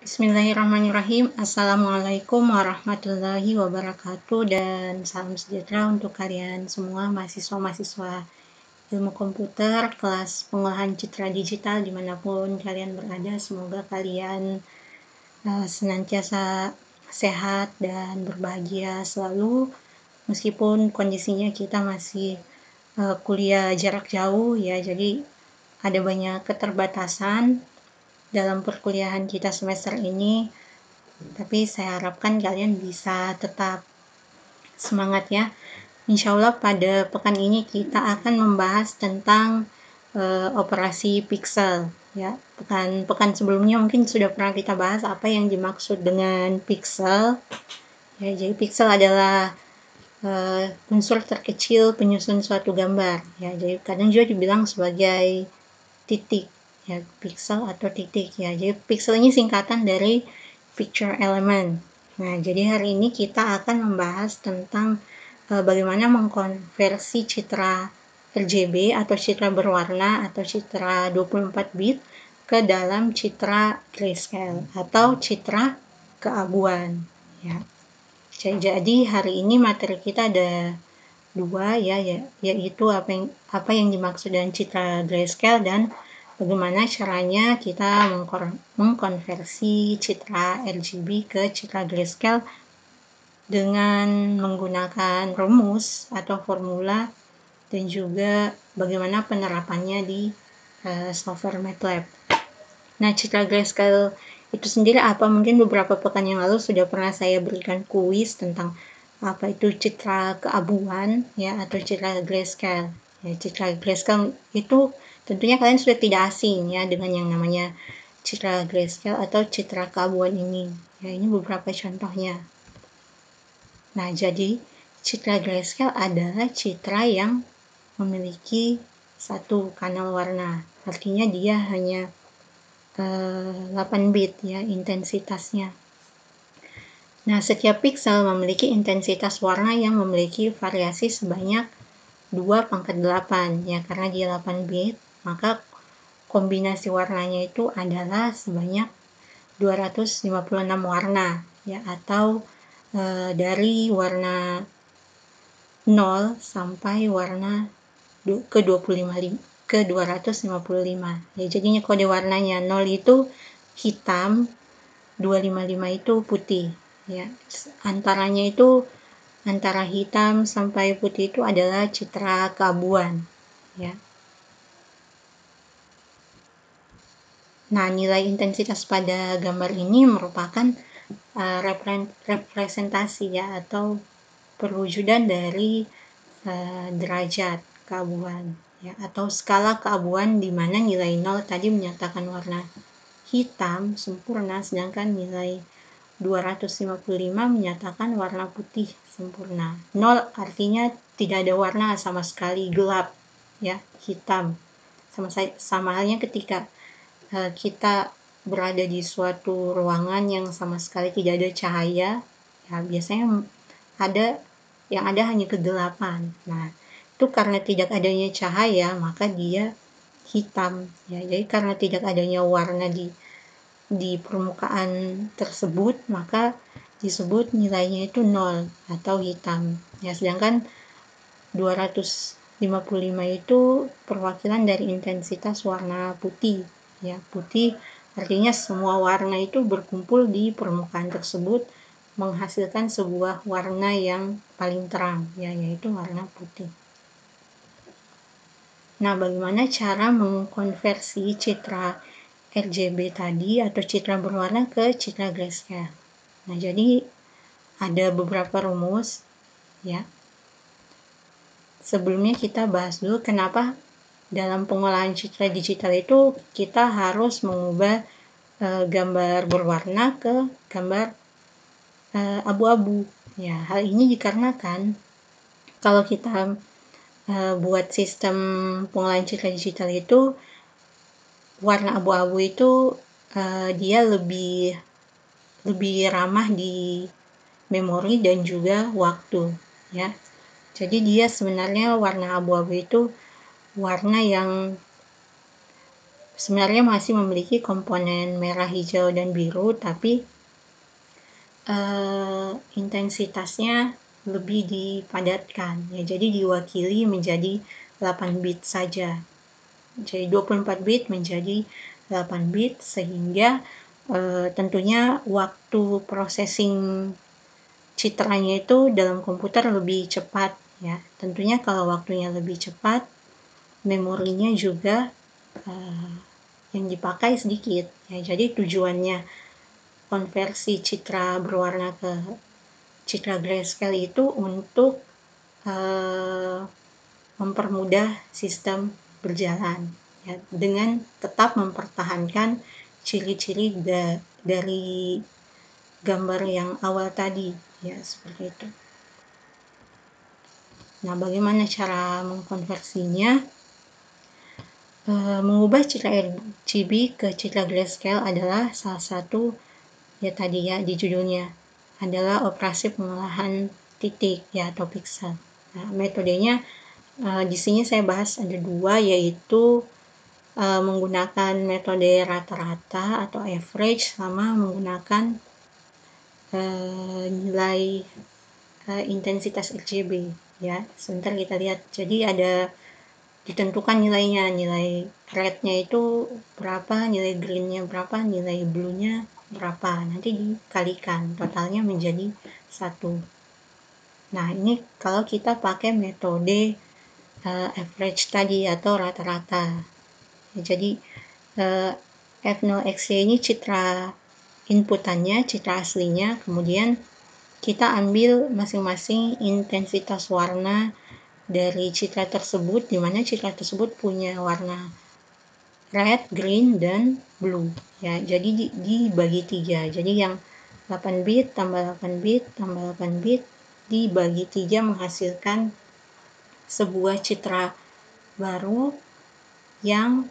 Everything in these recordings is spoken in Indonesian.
Bismillahirrahmanirrahim. Assalamualaikum warahmatullahi wabarakatuh dan salam sejahtera untuk kalian semua mahasiswa-mahasiswa ilmu komputer kelas pengolahan citra digital dimanapun kalian berada. Semoga kalian senantiasa sehat dan berbahagia selalu meskipun kondisinya kita masih kuliah jarak jauh ya, jadi ada banyak keterbatasan dalam perkuliahan kita semester ini, tapi saya harapkan kalian bisa tetap semangat ya. Insya Allah pada pekan ini kita akan membahas tentang operasi pixel ya. Pekan sebelumnya mungkin sudah pernah kita bahas apa yang dimaksud dengan pixel ya. Jadi pixel adalah unsur terkecil penyusun suatu gambar ya. Jadi kadang juga dibilang sebagai titik ya, pixel atau titik ya. Jadi pixel ini singkatan dari picture element. Nah, jadi hari ini kita akan membahas tentang bagaimana mengkonversi citra RGB atau citra berwarna atau citra 24 bit ke dalam citra grayscale atau citra keabuan ya. Jadi hari ini materi kita ada dua ya, yaitu apa yang dimaksud dengan citra grayscale dan bagaimana caranya kita mengkonversi citra RGB ke citra grayscale dengan menggunakan rumus atau formula dan juga bagaimana penerapannya di software MATLAB. Nah, citra grayscale itu sendiri apa? Mungkin beberapa pekan yang lalu sudah pernah saya berikan kuis tentang apa itu citra keabuan ya atau citra grayscale. Ya, citra grayscale itu tentunya kalian sudah tidak asing ya dengan yang namanya citra grayscale atau citra keabuan ini. Ya, ini beberapa contohnya. Nah, jadi citra grayscale adalah citra yang memiliki satu kanal warna. Artinya dia hanya 8 bit ya intensitasnya. Nah, setiap pixel memiliki intensitas warna yang memiliki variasi sebanyak 2/8 ya, karena dia 8 bit, maka kombinasi warnanya itu adalah sebanyak 256 warna ya, atau dari warna 0 sampai warna ke 255 ya. Jadinya kode warnanya 0 itu hitam, 255 itu putih ya. Antaranya itu antara hitam sampai putih itu adalah citra keabuan ya. Nah, nilai intensitas pada gambar ini merupakan representasi ya atau perwujudan dari derajat keabuan ya, atau skala keabuan di mana nilai 0 tadi menyatakan warna hitam sempurna, sedangkan nilai 255 menyatakan warna putih sempurna. 0 artinya tidak ada warna sama sekali, gelap ya, hitam. Sama halnya ketika kita berada di suatu ruangan yang sama sekali tidak ada cahaya ya, biasanya yang ada hanya kegelapan. Nah, itu karena tidak adanya cahaya maka dia hitam ya. Jadi karena tidak adanya warna di permukaan tersebut maka disebut nilainya itu 0 atau hitam ya. Sedangkan 255 itu perwakilan dari intensitas warna putih ya. Putih artinya semua warna itu berkumpul di permukaan tersebut menghasilkan sebuah warna yang paling terang ya, yaitu warna putih. Nah, bagaimana cara mengkonversi citra RGB tadi atau citra berwarna ke citra grayscale? Nah, jadi ada beberapa rumus ya. Sebelumnya kita bahas dulu kenapa dalam pengolahan citra digital itu kita harus mengubah gambar berwarna ke gambar abu-abu ya. Hal ini dikarenakan kalau kita buat sistem pengolahan citra digital itu warna abu-abu itu dia lebih ramah di memori dan juga waktu ya. Jadi dia sebenarnya warna abu-abu itu warna yang sebenarnya masih memiliki komponen merah, hijau, dan biru, tapi intensitasnya lebih dipadatkan, ya. Jadi diwakili menjadi 8 bit saja. Jadi 24 bit menjadi 8 bit, sehingga tentunya waktu processing citranya itu dalam komputer lebih cepat, ya. Tentunya kalau waktunya lebih cepat, memorinya juga yang dipakai sedikit, ya. Jadi tujuannya konversi citra berwarna ke citra grayscale itu untuk mempermudah sistem berjalan, ya, dengan tetap mempertahankan ciri-ciri dari gambar yang awal tadi, ya, seperti itu. Nah, bagaimana cara mengkonversinya? Mengubah citra RGB ke citra grayscale adalah salah satu, ya tadi ya di judulnya, adalah operasi pengolahan titik, ya, atau pixel. Nah, metodenya di sini saya bahas ada dua, yaitu menggunakan metode rata-rata atau average, sama menggunakan nilai intensitas RGB, ya. Sebentar kita lihat. Jadi ada ditentukan nilainya, nilai red-nya itu berapa, nilai green-nya berapa, nilai blue-nya berapa, nanti dikalikan, totalnya menjadi 1. Nah, ini kalau kita pakai metode average tadi atau rata-rata. Jadi F0XY ini citra inputannya, citra aslinya, kemudian kita ambil masing-masing intensitas warna dari citra tersebut, di mana citra tersebut punya warna red, green, dan blue, ya. Jadi dibagi 3. Jadi yang 8 bit tambah 8 bit tambah 8 bit dibagi 3 menghasilkan sebuah citra baru yang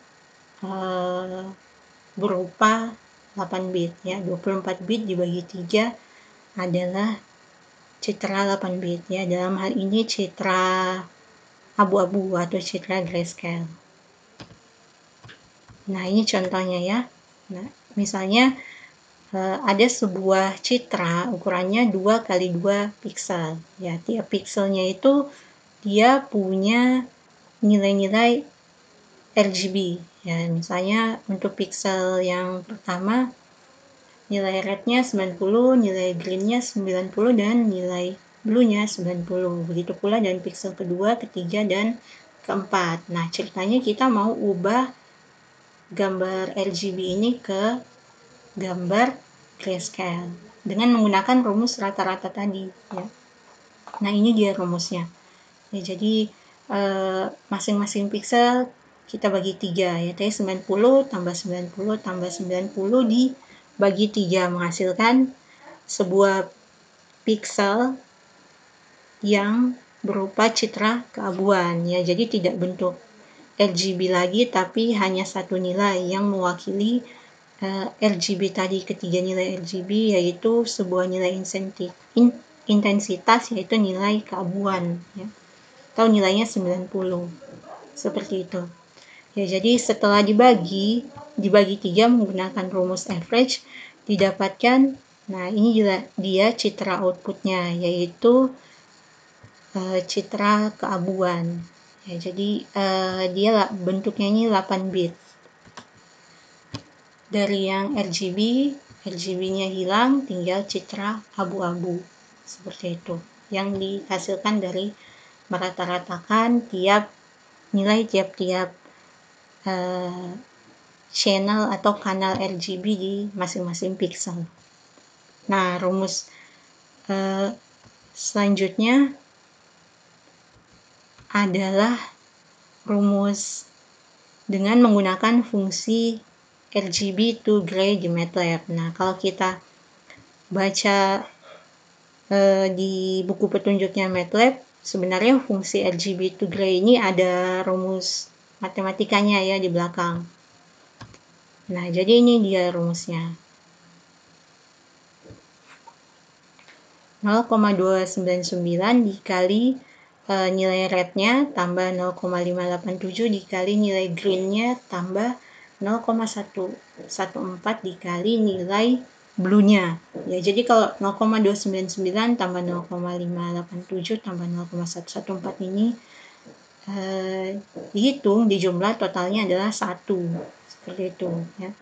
berupa 8 bit, ya. 24 bit dibagi 3 adalah citra 8 bit, ya. Dalam hal ini citra abu-abu atau citra grayscale. Nah, ini contohnya, ya. Nah, misalnya ada sebuah citra ukurannya 2 kali 2 pixel, ya. Tiap pixelnya itu dia punya nilai-nilai RGB, ya. Misalnya untuk pixel yang pertama nilai rednya 90, nilai greennya 90, dan nilai blue-nya 90. Begitu pula dan pixel kedua, ketiga, dan keempat. Nah, ceritanya kita mau ubah gambar RGB ini ke gambar grayscale dengan menggunakan rumus rata-rata tadi, ya. Nah, ini dia rumusnya. Ya, jadi masing-masing pixel kita bagi 3, ya. Tadi 90 tambah 90 tambah 90 dibagi 3 menghasilkan sebuah pixel yang berupa citra keabuan, ya. Jadi tidak bentuk RGB lagi, tapi hanya satu nilai yang mewakili RGB tadi. Ketiga nilai RGB yaitu sebuah nilai intensitas, yaitu nilai keabuan, ya, atau nilainya 90, seperti itu, ya. Jadi setelah dibagi 3 menggunakan rumus average, didapatkan, nah ini dia citra outputnya, yaitu citra keabuan, ya. Jadi dia bentuknya ini 8 bit. Dari yang RGB-nya hilang, tinggal citra abu-abu, seperti itu, yang dihasilkan dari merata-ratakan tiap nilai tiap-tiap channel atau kanal RGB di masing-masing pixel. Nah, rumus selanjutnya adalah rumus dengan menggunakan fungsi RGB to gray di MATLAB. Nah, kalau kita baca di buku petunjuknya MATLAB, sebenarnya fungsi RGB to gray ini ada rumus matematikanya, ya, di belakang. Nah, jadi ini dia rumusnya. 0,299 dikali nilai rednya tambah 0,587 dikali nilai greennya tambah 0,114 dikali nilai blue-nya. Ya, jadi kalau 0,299 tambah 0,587 tambah 0,114 ini dihitung di jumlah totalnya adalah 1. Seperti itu ya.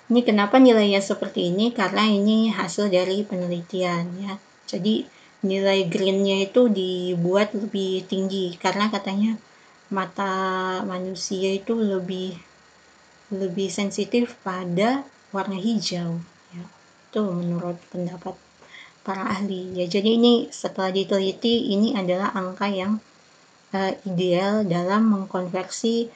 Ini kenapa nilainya seperti ini? Karena ini hasil dari penelitian ya. Jadi nilai green-nya itu dibuat lebih tinggi karena katanya mata manusia itu lebih sensitif pada warna hijau ya. Itu menurut pendapat para ahli ya. Jadi ini setelah diteliti, ini adalah angka yang ideal dalam mengkonversi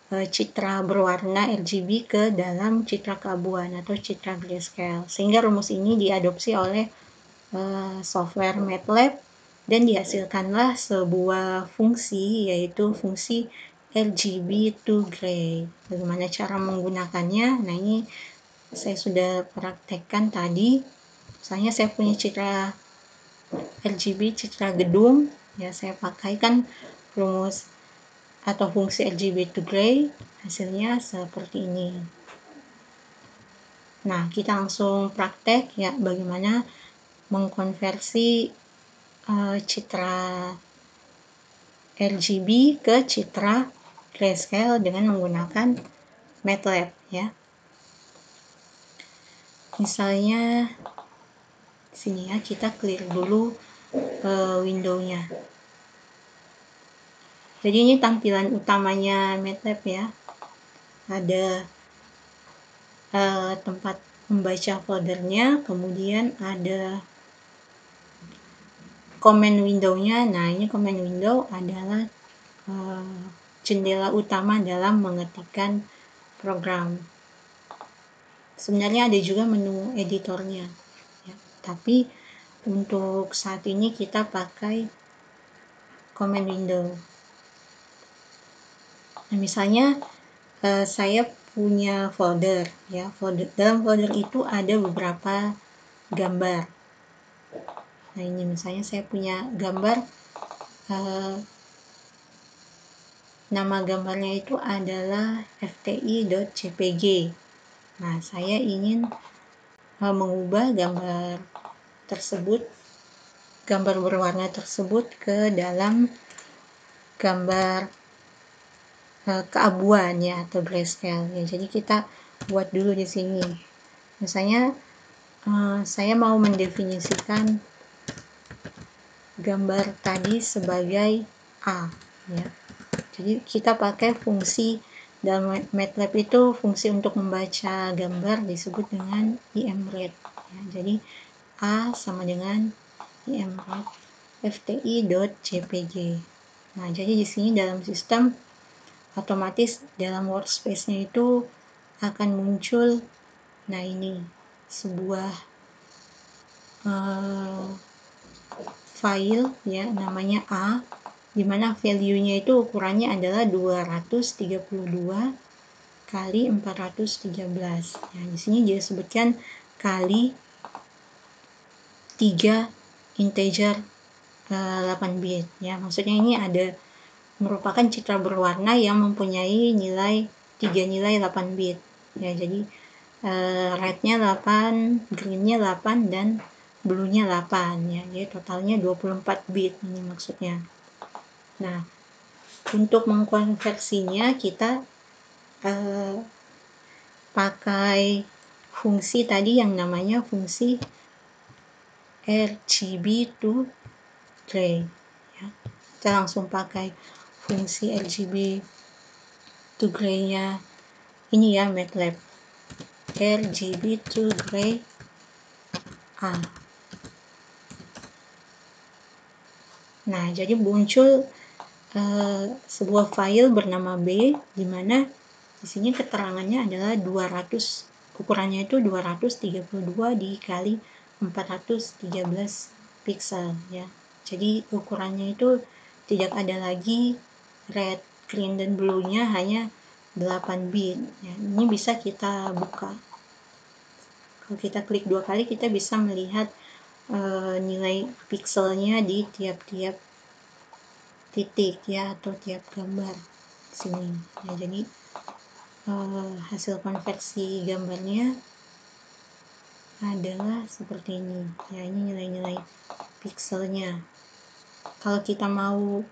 citra berwarna RGB ke dalam citra keabuan atau citra grayscale, sehingga rumus ini diadopsi oleh software MATLAB dan dihasilkanlah sebuah fungsi, yaitu fungsi RGB to gray. Bagaimana cara menggunakannya? Nah, ini saya sudah praktekkan tadi. Misalnya saya punya citra RGB, citra gedung ya, saya pakaikan rumus atau fungsi RGB to gray, hasilnya seperti ini. Nah, kita langsung praktek ya, bagaimana mengkonversi citra RGB ke citra grayscale dengan menggunakan MATLAB ya. Misalnya sini ya, kita clear dulu window-nya. Jadi ini tampilan utamanya MATLAB ya. Ada tempat membaca foldernya, kemudian ada command window-nya. Nah, ini command window adalah jendela utama dalam mengetikkan program. Sebenarnya ada juga menu editornya ya, tapi untuk saat ini kita pakai command window. Nah, misalnya saya punya folder ya, dalam folder itu ada beberapa gambar. Nah, ini misalnya saya punya gambar, nama gambarnya itu adalah fti.jpg. Nah, saya ingin mengubah gambar tersebut, gambar berwarna tersebut ke dalam gambar keabuan ya, atau grayscale ya. Jadi kita buat dulu di sini. Misalnya saya mau mendefinisikan gambar tadi sebagai A ya. Jadi kita pakai fungsi dalam MATLAB itu, fungsi untuk membaca gambar disebut dengan imread ya. Jadi A sama dengan imread fti.jpg. Nah, jadi di sini dalam sistem otomatis dalam workspace-nya itu akan muncul, nah ini sebuah file ya, namanya A, dimana value-nya itu ukurannya adalah 232 kali 413. Nah, di sini disebutkan kali 3 integer 8 bit ya. Maksudnya ini ada merupakan citra berwarna yang mempunyai nilai 3 nilai 8 bit ya. Jadi red-nya 8, green-nya 8, dan blue-nya 8 ya. Jadi totalnya 24 bit ini maksudnya. Nah, untuk mengkonversinya kita pakai fungsi tadi yang namanya fungsi RGB to gray ya. Kita langsung pakai fungsi RGB to gray-nya ini ya, MATLAB RGB to gray A. Nah, jadi muncul sebuah file bernama B, di mana di sini keterangannya adalah 200, ukurannya itu 232 dikali 413 pixel ya. Jadi ukurannya itu tidak ada lagi red, green, dan blue-nya, hanya 8 bit ya. Ini bisa kita buka. Kalau kita klik 2 kali, kita bisa melihat nilai pixelnya di tiap-tiap titik ya, atau tiap gambar sini ya. Jadi hasil konversi gambarnya adalah seperti ini ya. Ini nilai-nilai pikselnya. Kalau kita mau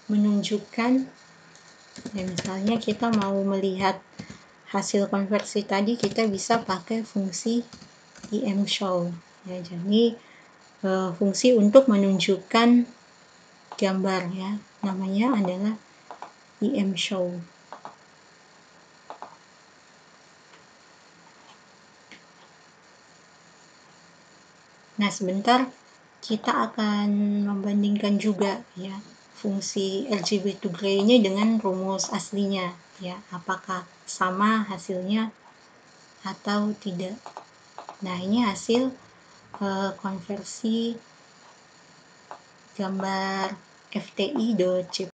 menunjukkan ya, misalnya kita mau melihat hasil konversi tadi, kita bisa pakai fungsi imshow ya. Jadi fungsi untuk menunjukkan gambar ya, namanya adalah imshow. Nah, sebentar kita akan membandingkan juga ya fungsi RGB to gray-nya dengan rumus aslinya ya, apakah sama hasilnya atau tidak. Nah, ini hasil konversi gambar fti.jpg